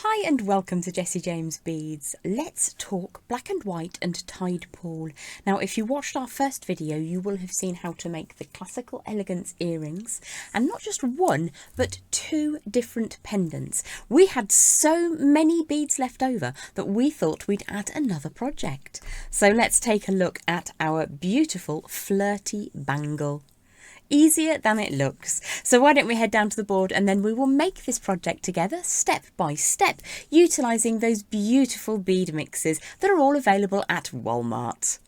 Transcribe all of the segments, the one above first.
Hi and welcome to Jessie James Beads. Let's talk black and white and tide pool. Now if you watched our first video you will have seen how to make the classical elegance earrings, and not just one but two different pendants. We had so many beads left over that we thought we'd add another project. So let's take a look at our beautiful flirty bangle. Easier than it looks. So why don't we head down to the board and then we will make this project together step by step, utilising those beautiful bead mixes that are all available at Walmart.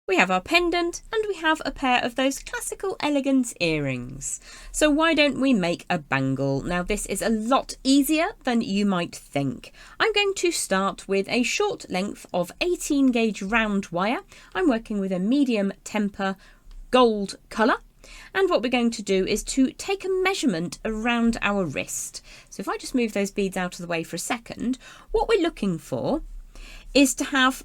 We have our pendant and we have a pair of those classical elegance earrings. So why don't we make a bangle? Now this is a lot easier than you might think. I'm going to start with a short length of 18 gauge round wire. I'm working with a medium temper gold colour. And what we're going to do is to take a measurement around our wrist. So if I just move those beads out of the way for a second, what we're looking for is to have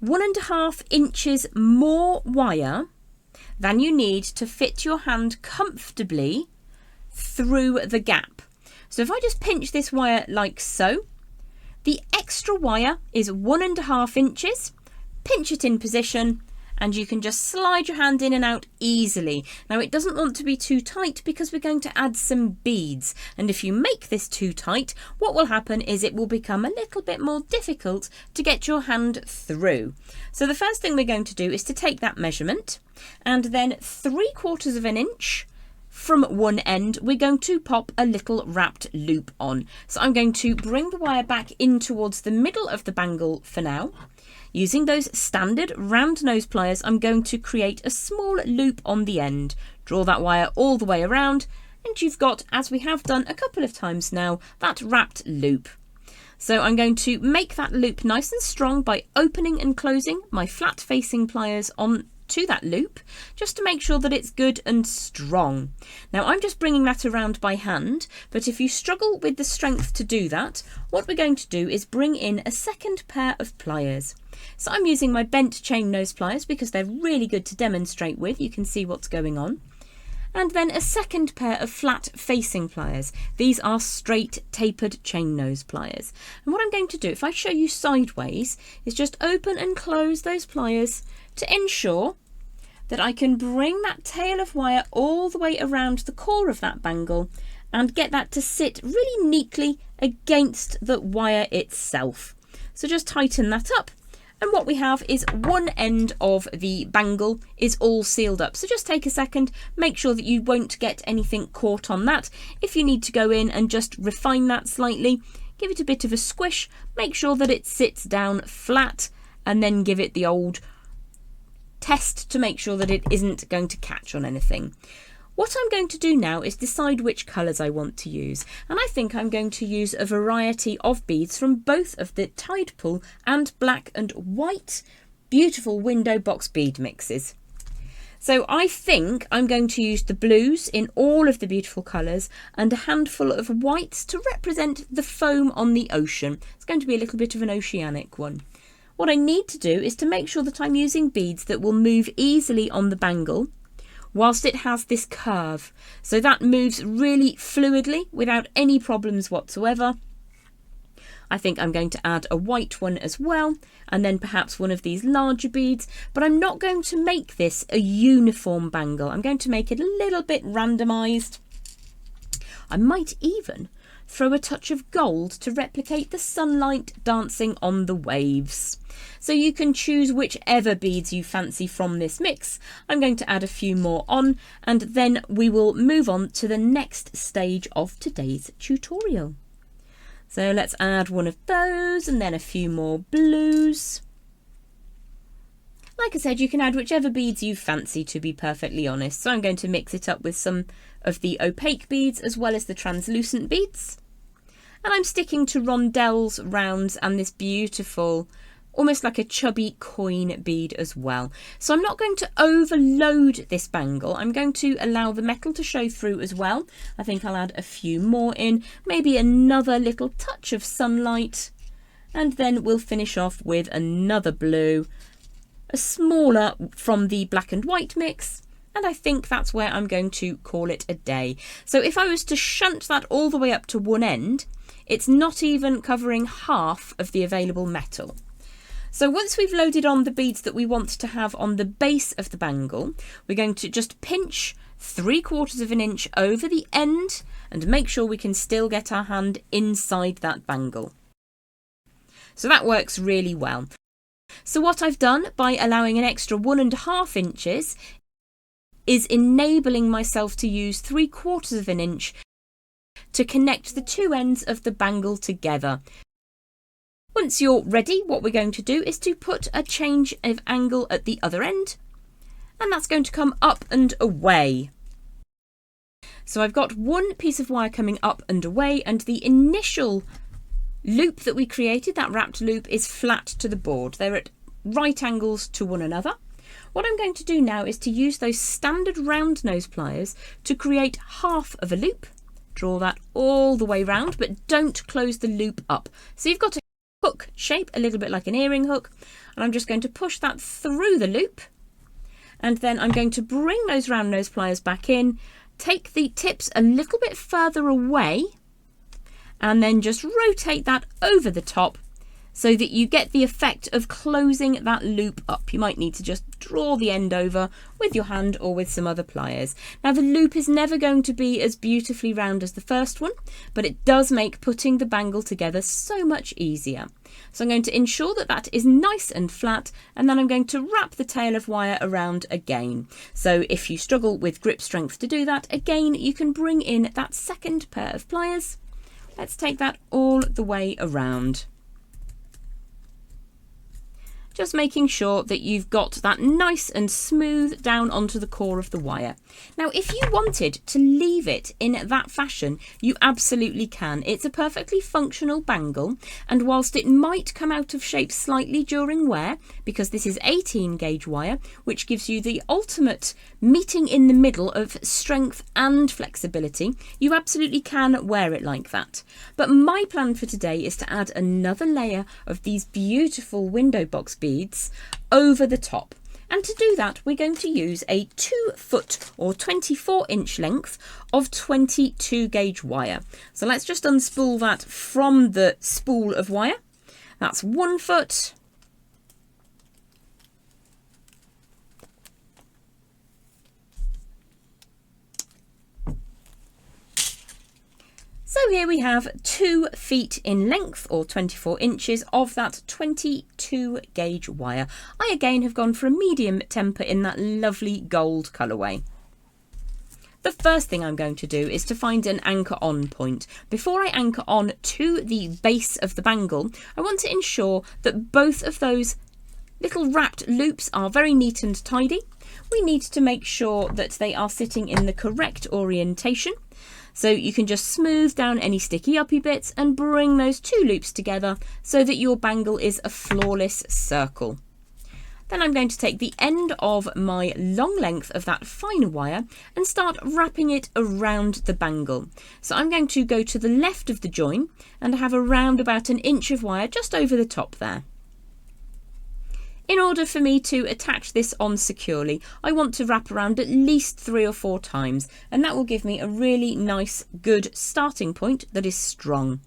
1.5 inches more wire than you need to fit your hand comfortably through the gap. So if I just pinch this wire like so, the extra wire is 1.5 inches, pinch it in position, and you can just slide your hand in and out easily. Now it doesn't want to be too tight because we're going to add some beads, and if you make this too tight, what will happen is it will become a little bit more difficult to get your hand through. So the first thing we're going to do is to take that measurement, and then 3/4 of an inch from one end we're going to pop a little wrapped loop on. So I'm going to bring the wire back in towards the middle of the bangle for now. Using those standard round nose pliers, I'm going to create a small loop on the end. Draw that wire all the way around, and you've got, as we have done a couple of times now, that wrapped loop. So I'm going to make that loop nice and strong by opening and closing my flat facing pliers on to that loop, just to make sure that it's good and strong. Now I'm just bringing that around by hand, but if you struggle with the strength to do that, what we're going to do is bring in a second pair of pliers. So I'm using my bent chain nose pliers because they're really good to demonstrate with. You can see what's going on. And then a second pair of flat facing pliers. These are straight tapered chain nose pliers. And what I'm going to do, if I show you sideways, is just open and close those pliers to ensure that I can bring that tail of wire all the way around the core of that bangle and get that to sit really neatly against the wire itself. So just tighten that up. And what we have is one end of the bangle is all sealed up. So just take a second, make sure that you won't get anything caught on that. If you need to go in and just refine that slightly, give it a bit of a squish, make sure that it sits down flat, and then give it the old test to make sure that it isn't going to catch on anything. What I'm going to do now is decide which colours I want to use, and I think I'm going to use a variety of beads from both of the tide pool and black and white beautiful window box bead mixes. So I think I'm going to use the blues in all of the beautiful colours and a handful of whites to represent the foam on the ocean. It's going to be a little bit of an oceanic one. What I need to do is to make sure that I'm using beads that will move easily on the bangle whilst it has this curve. So that moves really fluidly without any problems whatsoever. I think I'm going to add a white one as well, and then perhaps one of these larger beads, but I'm not going to make this a uniform bangle. I'm going to make it a little bit randomised. I might even throw a touch of gold to replicate the sunlight dancing on the waves. So you can choose whichever beads you fancy from this mix. I'm going to add a few more on, and then we will move on to the next stage of today's tutorial. So let's add one of those and then a few more blues. Like I said, you can add whichever beads you fancy, to be perfectly honest. So I'm going to mix it up with some of the opaque beads as well as the translucent beads. And I'm sticking to rondelles, rounds, and this beautiful, almost like a chubby coin bead as well. So I'm not going to overload this bangle. I'm going to allow the metal to show through as well. I think I'll add a few more in, maybe another little touch of sunlight, and then we'll finish off with another blue, a smaller from the black and white mix, And I think that's where I'm going to call it a day. So if I was to shunt that all the way up to one end, it's not even covering half of the available metal. So once we've loaded on the beads that we want to have on the base of the bangle, we're going to just pinch 3/4 of an inch over the end and make sure we can still get our hand inside that bangle. So that works really well. So what I've done by allowing an extra 1.5 inches is enabling myself to use 3/4 of an inch to connect the two ends of the bangle together. Once you're ready, what we're going to do is to put a change of angle at the other end, and that's going to come up and away. So I've got one piece of wire coming up and away, and the initial loop that we created, that wrapped loop, is flat to the board. They're at right angles to one another. What I'm going to do now is to use those standard round nose pliers to create half of a loop. Draw that all the way round, but don't close the loop up. So you've got a hook shape, a little bit like an earring hook, and I'm just going to push that through the loop, and then I'm going to bring those round nose pliers back in, take the tips a little bit further away, and then just rotate that over the top so that you get the effect of closing that loop up. You might need to just draw the end over with your hand or with some other pliers. Now the loop is never going to be as beautifully round as the first one, but it does make putting the bangle together so much easier. So I'm going to ensure that that is nice and flat, and then I'm going to wrap the tail of wire around again. So if you struggle with grip strength to do that, again, you can bring in that second pair of pliers. Let's take that all the way around. Just making sure that you've got that nice and smooth down onto the core of the wire. Now, if you wanted to leave it in that fashion, you absolutely can. It's a perfectly functional bangle, and whilst it might come out of shape slightly during wear, because this is 18 gauge wire, which gives you the ultimate meeting in the middle of strength and flexibility, you absolutely can wear it like that. But my plan for today is to add another layer of these beautiful window box beads over the top. And to do that, we're going to use a 2-foot or 24-inch length of 22 gauge wire. So let's just unspool that from the spool of wire. That's 1 foot. So here we have 2 feet in length, or 24 inches, of that 22 gauge wire. I again have gone for a medium temper in that lovely gold colourway. The first thing I'm going to do is to find an anchor on point. Before I anchor on to the base of the bangle, I want to ensure that both of those little wrapped loops are very neat and tidy. We need to make sure that they are sitting in the correct orientation. So you can just smooth down any sticky uppy bits and bring those 2 loops together so that your bangle is a flawless circle. Then I'm going to take the end of my long length of that finer wire and start wrapping it around the bangle. So I'm going to go to the left of the join and have around about 1 inch of wire just over the top there. In order for me to attach this on securely, I want to wrap around at least 3 or 4 times, and that will give me a really nice, good starting point that is strong.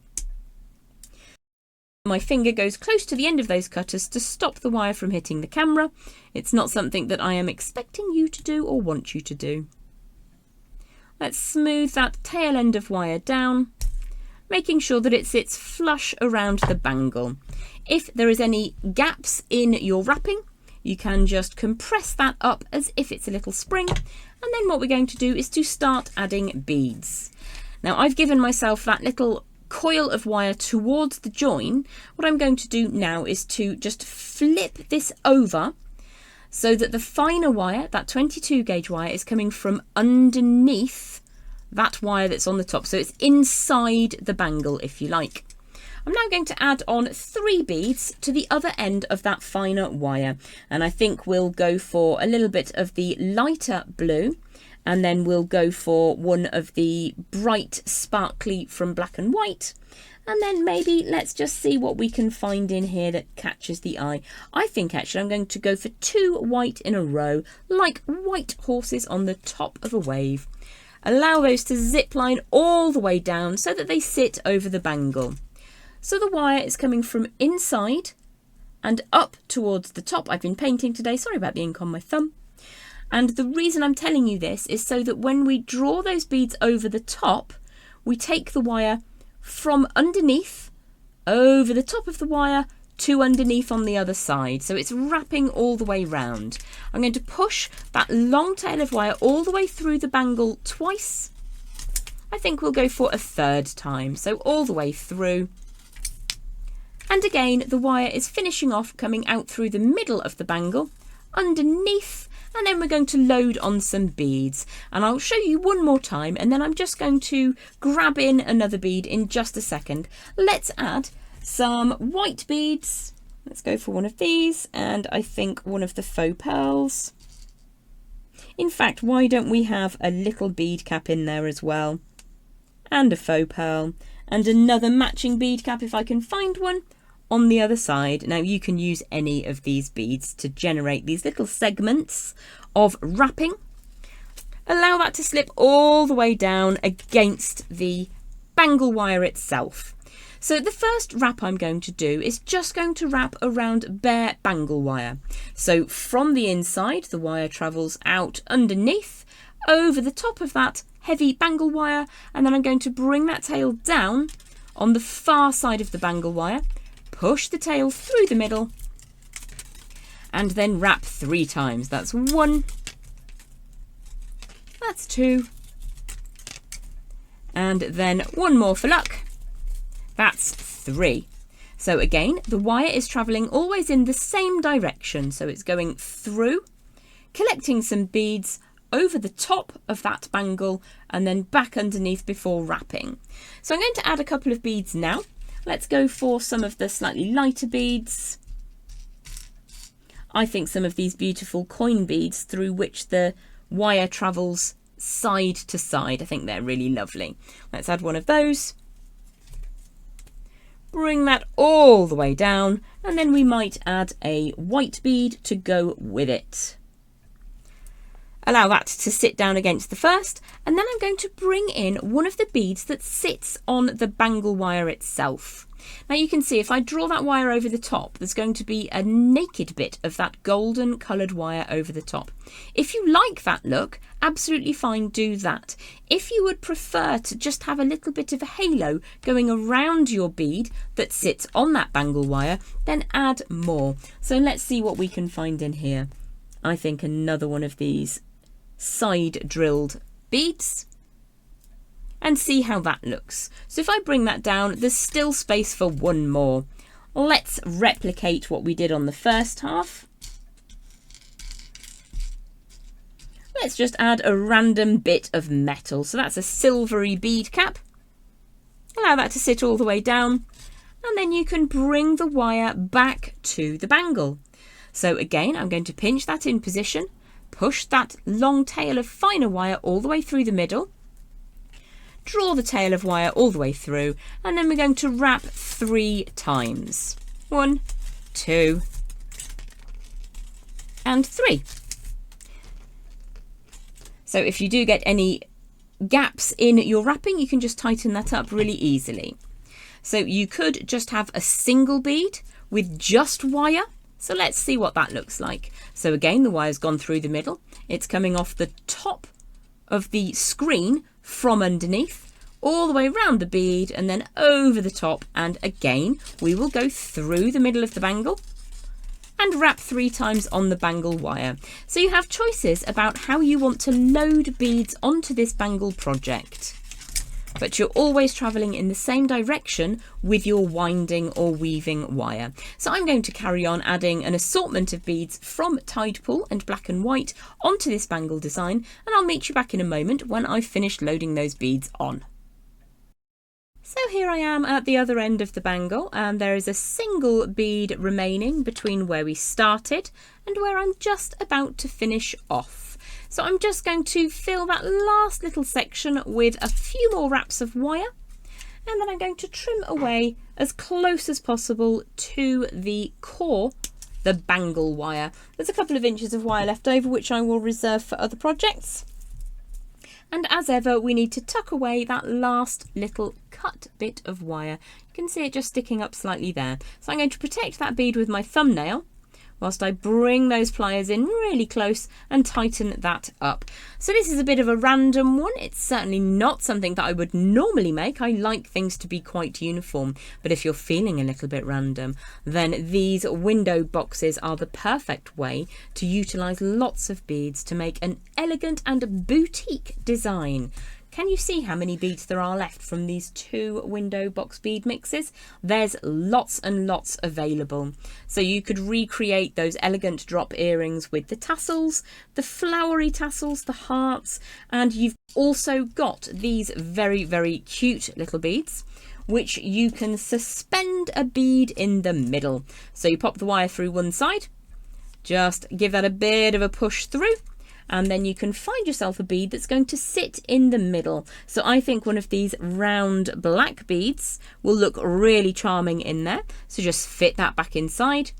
My finger goes close to the end of those cutters to stop the wire from hitting the camera. It's not something that I am expecting you to do or want you to do. Let's smooth that tail end of wire down, making sure that it sits flush around the bangle. If there is any gaps in your wrapping, you can just compress that up as if it's a little spring, and then what we're going to do is to start adding beads. Now I've given myself that little coil of wire towards the join. What I'm going to do now is to just flip this over so that the finer wire, that 22 gauge wire, is coming from underneath that wire that's on the top, so it's inside the bangle, if you like. I'm now going to add on 3 beads to the other end of that finer wire, and I think we'll go for a little bit of the lighter blue and then we'll go for one of the bright sparkly from Black and White. And then maybe let's just see what we can find in here that catches the eye. I think actually I'm going to go for 2 white in a row, like white horses on the top of a wave. Allow those to zip line all the way down so that they sit over the bangle. So the wire is coming from inside and up towards the top. I've been painting today, sorry about the ink on my thumb. And the reason I'm telling you this is so that when we draw those beads over the top, we take the wire from underneath, over the top of the wire, to underneath on the other side. So it's wrapping all the way round. I'm going to push that long tail of wire all the way through the bangle twice. I think we'll go for a 3rd time. So all the way through. And again, the wire is finishing off, coming out through the middle of the bangle, underneath, and then we're going to load on some beads. And I'll show you one more time, and then I'm just going to grab in another bead in just a second. Let's add some white beads. Let's go for one of these, and I think one of the faux pearls. In fact, why don't we have a little bead cap in there as well? And a faux pearl, and another matching bead cap if I can find one on the other side. Now you can use any of these beads to generate these little segments of wrapping. Allow that to slip all the way down against the bangle wire itself. So the first wrap I'm going to do is just going to wrap around bare bangle wire. So from the inside, the wire travels out underneath, over the top of that heavy bangle wire, and then I'm going to bring that tail down on the far side of the bangle wire, push the tail through the middle, and then wrap 3 times. That's 1, that's 2, and then 1 more for luck. That's 3. So again, the wire is travelling always in the same direction. So it's going through, collecting some beads over the top of that bangle, and then back underneath before wrapping. So I'm going to add a couple of beads now. Let's go for some of the slightly lighter beads. I think some of these beautiful coin beads through which the wire travels side to side. I think they're really lovely. Let's add one of those. Bring that all the way down, and then we might add a white bead to go with it. Allow that to sit down against the first, and then I'm going to bring in one of the beads that sits on the bangle wire itself. Now you can see if I draw that wire over the top, there's going to be a naked bit of that golden coloured wire over the top. If you like that look, absolutely fine, do that. If you would prefer to just have a little bit of a halo going around your bead that sits on that bangle wire, then add more. So let's see what we can find in here. I think another one of these side drilled beads, and see how that looks. So if I bring that down, there's still space for 1 more. Let's replicate what we did on the first half. Let's just add a random bit of metal. So that's a silvery bead cap. Allow that to sit all the way down, and then you can bring the wire back to the bangle. So again, I'm going to pinch that in position, push that long tail of finer wire all the way through the middle, draw the tail of wire all the way through, and then we're going to wrap 3 times. 1, 2, and 3. So if you do get any gaps in your wrapping, you can just tighten that up really easily. So you could just have a single bead with just wire. So let's see what that looks like. So again, the wire's gone through the middle. It's coming off the top of the screen from underneath, all the way around the bead, and then over the top. And again, we will go through the middle of the bangle and wrap 3 times on the bangle wire. So you have choices about how you want to load beads onto this bangle project, but you're always travelling in the same direction with your winding or weaving wire. So I'm going to carry on adding an assortment of beads from Tide Pool and Black and White onto this bangle design, and I'll meet you back in a moment when I've finished loading those beads on. So here I am at the other end of the bangle, and there is a single bead remaining between where we started and where I'm just about to finish off. So I'm just going to fill that last little section with a few more wraps of wire, and then I'm going to trim away as close as possible to the core, the bangle wire. There's a couple of inches of wire left over which I will reserve for other projects. And as ever, we need to tuck away that last little cut bit of wire. You can see it just sticking up slightly there. So I'm going to protect that bead with my thumbnail whilst I bring those pliers in really close and tighten that up. So this is a bit of a random one. It's certainly not something that I would normally make. I like things to be quite uniform, but if you're feeling a little bit random, then these window boxes are the perfect way to utilise lots of beads to make an elegant and boutique design. Can you see how many beads there are left from these 2 window box bead mixes? There's lots and lots available. So you could recreate those elegant drop earrings with the tassels, the flowery tassels, the hearts, and you've also got these very, very cute little beads which you can suspend a bead in the middle. So you pop the wire through one side, just give that a bit of a push through, and then you can find yourself a bead that's going to sit in the middle. So I think one of these round black beads will look really charming in there. So just fit that back inside,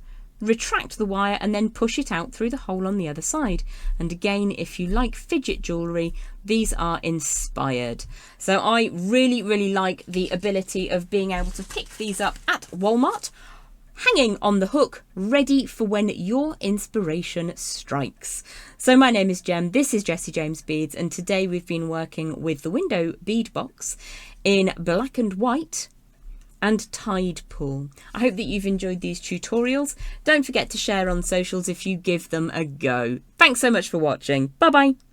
retract the wire, and then push it out through the hole on the other side. And again, if you like fidget jewellery, these are inspired. So I really, really like the ability of being able to pick these up at Walmart, hanging on the hook, ready for when your inspiration strikes. So my name is Jem, this is Jessie James Beads, and today we've been working with the window bead box in black and white and tide pool. I hope that you've enjoyed these tutorials. Don't forget to share on socials if you give them a go. Thanks so much for watching. Bye bye.